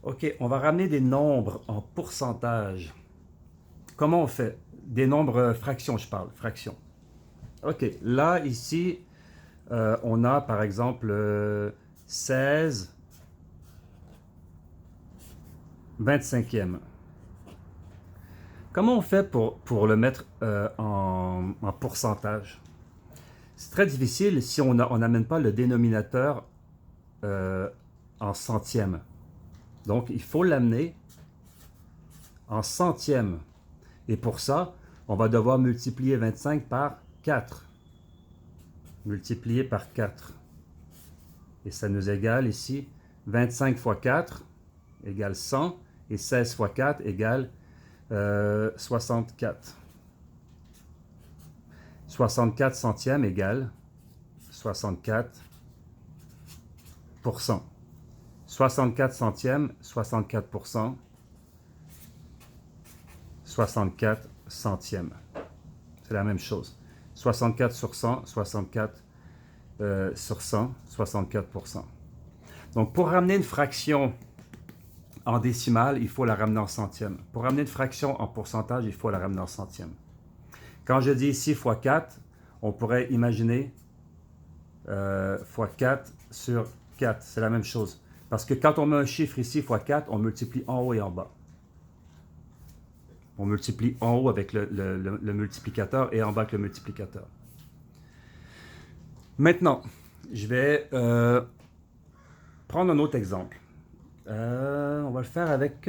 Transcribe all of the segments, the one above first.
OK, on va ramener des nombres en pourcentage. Comment on fait? Des nombres fractions, je parle, fractions. OK, là, ici, on a par exemple 16 25e. Comment on fait pour le mettre en pourcentage? C'est très difficile si on n'amène pas le dénominateur euh, en centièmes. Donc, il faut l'amener en centièmes. Et pour ça, on va devoir multiplier 25 par 4. Multiplier par 4. Et ça nous égale ici 25 fois 4 égale 100 et 16 fois 4 égale 64. 64 centièmes égale 64%. 64 centièmes, 64%, 64 centièmes. C'est la même chose. 64 sur 100, 64 sur 100, 64%. Donc, pour ramener une fraction en décimale, il faut la ramener en centièmes. Pour ramener une fraction en pourcentage, il faut la ramener en centièmes. Quand je dis ici fois 4, on pourrait imaginer fois 4 sur 4. C'est la même chose. Parce que quand on met un chiffre ici fois 4, on multiplie en haut et en bas. On multiplie en haut avec le multiplicateur et en bas avec le multiplicateur. Maintenant, je vais prendre un autre exemple. On va le faire avec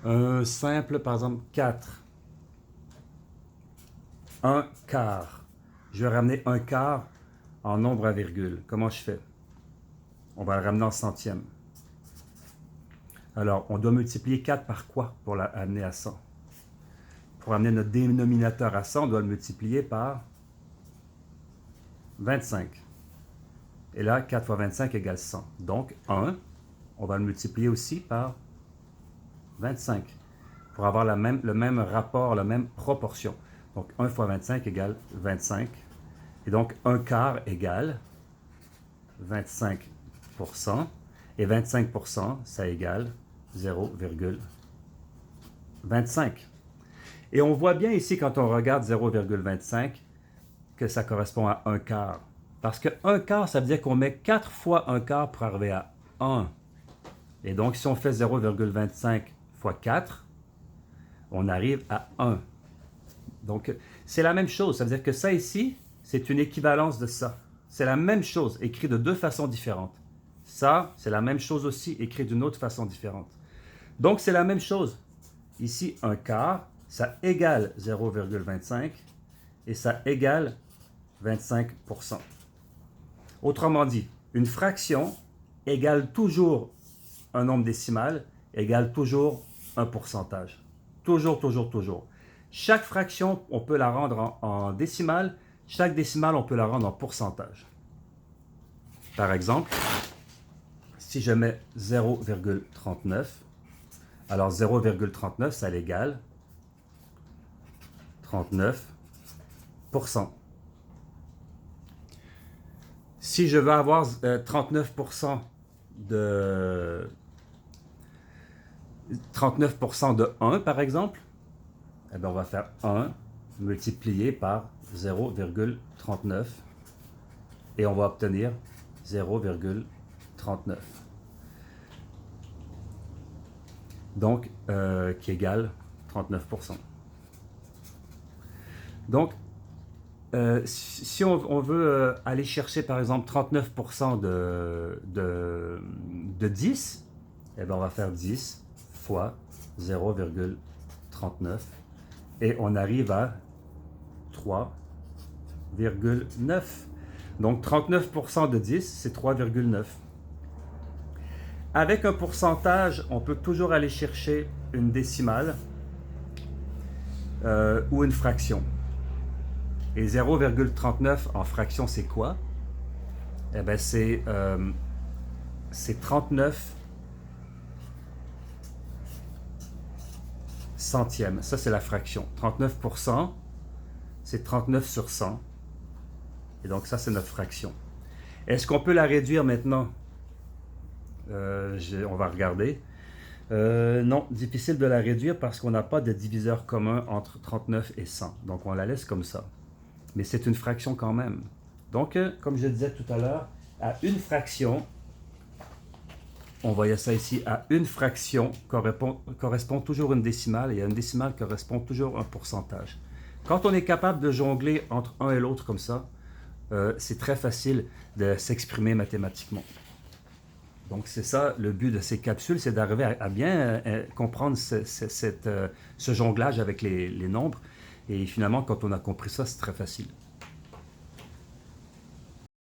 un simple, par exemple, 4. Un quart. Je vais ramener un quart en nombre à virgule. Comment je fais? On va le ramener en centièmes. Alors, on doit multiplier 4 par quoi pour l'amener à 100? Pour amener notre dénominateur à 100, on doit le multiplier par 25. Et là, 4 fois 25 égale 100. Donc, 1, on va le multiplier aussi par 25 pour avoir le même rapport, la même proportion. Donc, 1 fois 25 égale 25. Et donc, 1 quart égale 25%. Et 25%, ça égale 0,25. Et on voit bien ici, quand on regarde 0,25, que ça correspond à 1 quart. Parce que 1 quart, ça veut dire qu'on met 4 fois 1 quart pour arriver à 1. Et donc, si on fait 0,25 fois 4, on arrive à 1. Donc, c'est la même chose. Ça veut dire que ça ici, c'est une équivalence de ça. C'est la même chose, écrit de deux façons différentes. Ça, c'est la même chose aussi, écrit d'une autre façon différente. Donc, c'est la même chose. Ici, un quart, ça égale 0,25 et ça égale 25%. Autrement dit, une fraction égale toujours un nombre décimal, égale toujours un pourcentage. Toujours, toujours, toujours. Chaque fraction, on peut la rendre en décimale. Chaque décimale, on peut la rendre en pourcentage. Par exemple, si je mets 0,39, alors 0,39, ça l'égale 39%. Si je veux avoir 39% de 39% de 1, par exemple, eh bien, on va faire 1 multiplié par 0,39 et on va obtenir 0,39. Donc, qui égale 39%. Donc, si on veut aller chercher, par exemple, 39% de 10, eh bien, on va faire 10 fois 0,39 et on arrive à 3,9. Donc, 39% de 10, c'est 3,9. Avec un pourcentage, on peut toujours aller chercher une décimale ou une fraction. Et 0,39 en fraction, c'est quoi? Eh bien, c'est 39 centièmes. Ça, c'est la fraction. 39%, c'est 39 sur 100. Et donc, ça, c'est notre fraction. Est-ce qu'on peut la réduire maintenant? On va regarder. Non, difficile de la réduire parce qu'on n'a pas de diviseur commun entre 39 et 100. Donc, on la laisse comme ça. Mais c'est une fraction quand même. Donc, comme je disais tout à l'heure, à une fraction, on voyait ça ici, à une fraction correspond toujours une décimale et à une décimale correspond toujours un pourcentage. Quand on est capable de jongler entre un et l'autre comme ça, c'est très facile de s'exprimer mathématiquement. Donc c'est ça le but de ces capsules, c'est d'arriver à bien comprendre ce jonglage avec les nombres. Et finalement, quand on a compris ça, c'est très facile.